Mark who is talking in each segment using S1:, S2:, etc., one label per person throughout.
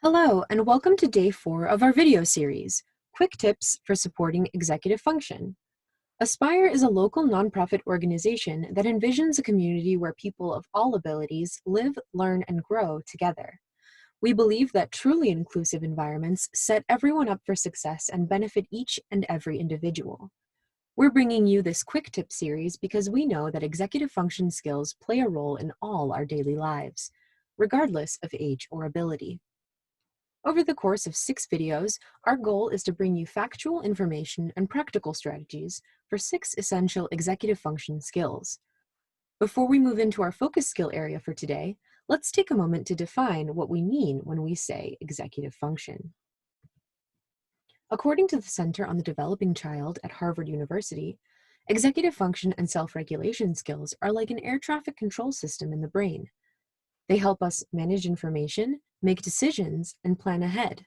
S1: Hello, and welcome to day 4 of our video series, Quick Tips for Supporting Executive Function. Aspire is a local nonprofit organization that envisions a community where people of all abilities live, learn, and grow together. We believe that truly inclusive environments set everyone up for success and benefit each and every individual. We're bringing you this Quick Tip series because we know that executive function skills play a role in all our daily lives, regardless of age or ability. Over the course of 6 videos, our goal is to bring you factual information and practical strategies for 6 essential executive function skills. Before we move into our focus skill area for today, let's take a moment to define what we mean when we say executive function. According to the Center on the Developing Child at Harvard University, executive function and self-regulation skills are like an air traffic control system in the brain. They help us manage information, make decisions, and plan ahead.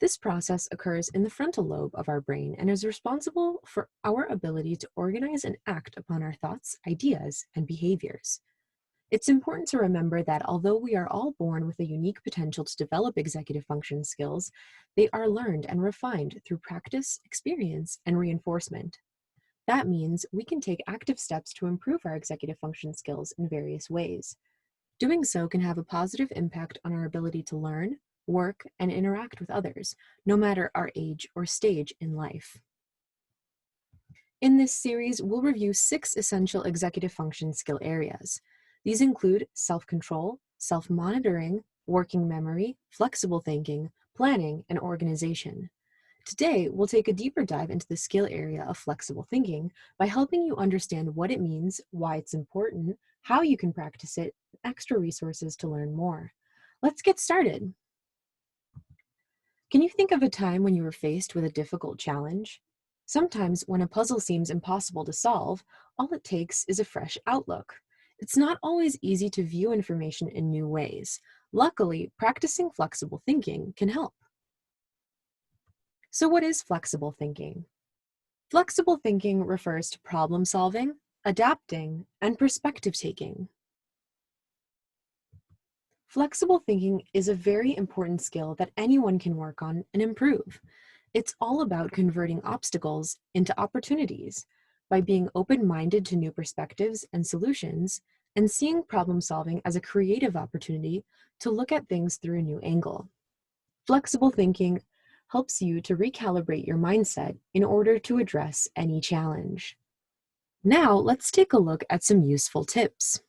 S1: This process occurs in the frontal lobe of our brain and is responsible for our ability to organize and act upon our thoughts, ideas, and behaviors. It's important to remember that although we are all born with a unique potential to develop executive function skills, they are learned and refined through practice, experience, and reinforcement. That means we can take active steps to improve our executive function skills in various ways. Doing so can have a positive impact on our ability to learn, work, and interact with others, no matter our age or stage in life. In this series, we'll review 6 essential executive function skill areas. These include self-control, self-monitoring, working memory, flexible thinking, planning, and organization. Today, we'll take a deeper dive into the skill area of flexible thinking by helping you understand what it means, why it's important, how you can practice it, and extra resources to learn more. Let's get started. Can you think of a time when you were faced with a difficult challenge? Sometimes when a puzzle seems impossible to solve, all it takes is a fresh outlook. It's not always easy to view information in new ways. Luckily, practicing flexible thinking can help. So what is flexible thinking? Flexible thinking refers to problem solving, adapting, and perspective taking. Flexible thinking is a very important skill that anyone can work on and improve. It's all about converting obstacles into opportunities by being open-minded to new perspectives and solutions and seeing problem solving as a creative opportunity to look at things through a new angle. Flexible thinking helps you to recalibrate your mindset in order to address any challenge. Now, let's take a look at some useful tips.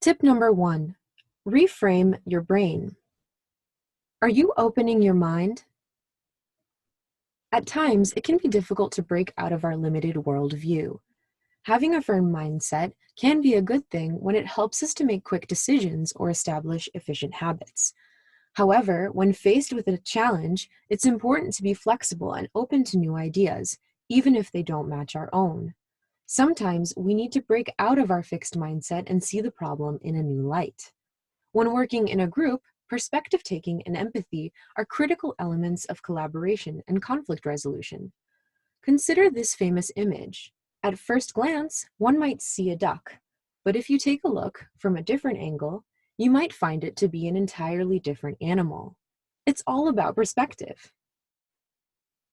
S1: Tip number 1, reframe your brain. Are you opening your mind? At times, it can be difficult to break out of our limited worldview. Having a firm mindset can be a good thing when it helps us to make quick decisions or establish efficient habits. However, when faced with a challenge, it's important to be flexible and open to new ideas, even if they don't match our own. Sometimes we need to break out of our fixed mindset and see the problem in a new light. When working in a group, perspective taking and empathy are critical elements of collaboration and conflict resolution. Consider this famous image. At first glance, one might see a duck, but if you take a look from a different angle, you might find it to be an entirely different animal. It's all about perspective.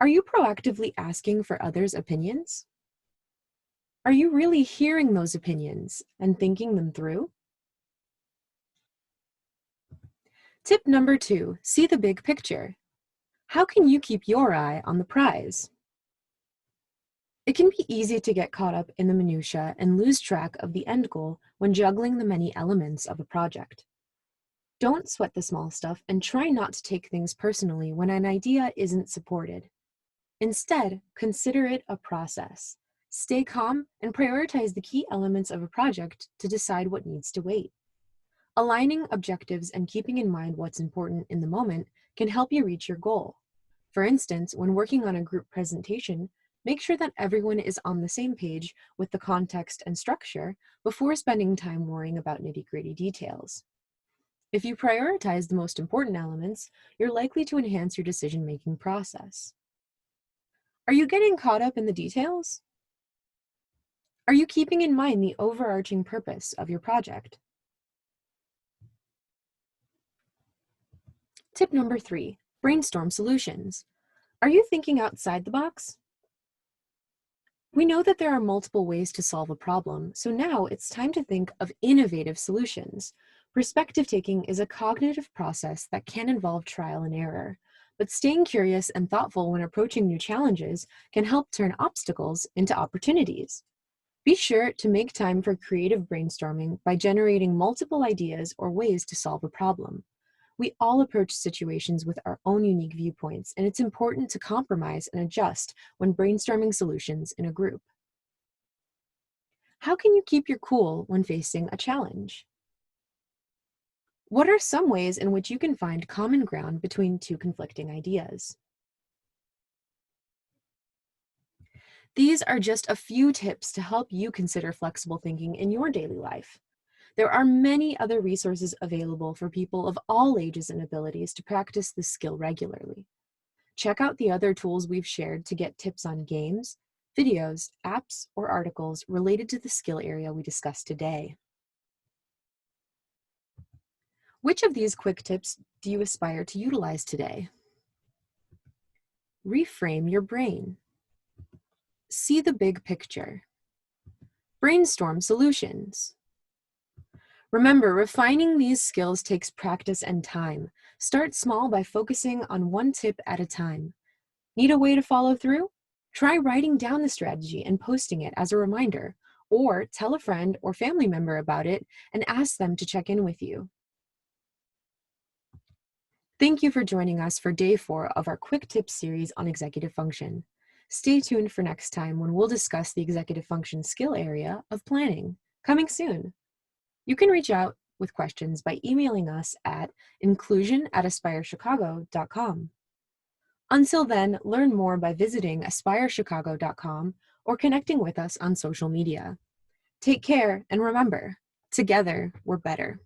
S1: Are you proactively asking for others' opinions? Are you really hearing those opinions and thinking them through? Tip number 2, see the big picture. How can you keep your eye on the prize? It can be easy to get caught up in the minutiae and lose track of the end goal when juggling the many elements of a project. Don't sweat the small stuff and try not to take things personally when an idea isn't supported. Instead, consider it a process. Stay calm and prioritize the key elements of a project to decide what needs to wait. Aligning objectives and keeping in mind what's important in the moment can help you reach your goal. For instance, when working on a group presentation, make sure that everyone is on the same page with the context and structure before spending time worrying about nitty-gritty details. If you prioritize the most important elements, you're likely to enhance your decision-making process. Are you getting caught up in the details? Are you keeping in mind the overarching purpose of your project? Tip number 3, brainstorm solutions. Are you thinking outside the box? We know that there are multiple ways to solve a problem, so now it's time to think of innovative solutions. Perspective taking is a cognitive process that can involve trial and error, but staying curious and thoughtful when approaching new challenges can help turn obstacles into opportunities. Be sure to make time for creative brainstorming by generating multiple ideas or ways to solve a problem. We all approach situations with our own unique viewpoints, and it's important to compromise and adjust when brainstorming solutions in a group. How can you keep your cool when facing a challenge? What are some ways in which you can find common ground between two conflicting ideas? These are just a few tips to help you consider flexible thinking in your daily life. There are many other resources available for people of all ages and abilities to practice this skill regularly. Check out the other tools we've shared to get tips on games, videos, apps, or articles related to the skill area we discussed today. Which of these quick tips do you aspire to utilize today? Reframe your brain. See the big picture. Brainstorm solutions. Remember, refining these skills takes practice and time. Start small by focusing on one tip at a time. Need a way to follow through? Try writing down the strategy and posting it as a reminder, or tell a friend or family member about it and ask them to check in with you. Thank you for joining us for day 4 of our Quick Tips series on executive function. Stay tuned for next time when we'll discuss the executive function skill area of planning. Coming soon. You can reach out with questions by emailing us at inclusion@aspirechicago.com. Until then, learn more by visiting aspirechicago.com or connecting with us on social media. Take care and remember, together we're better.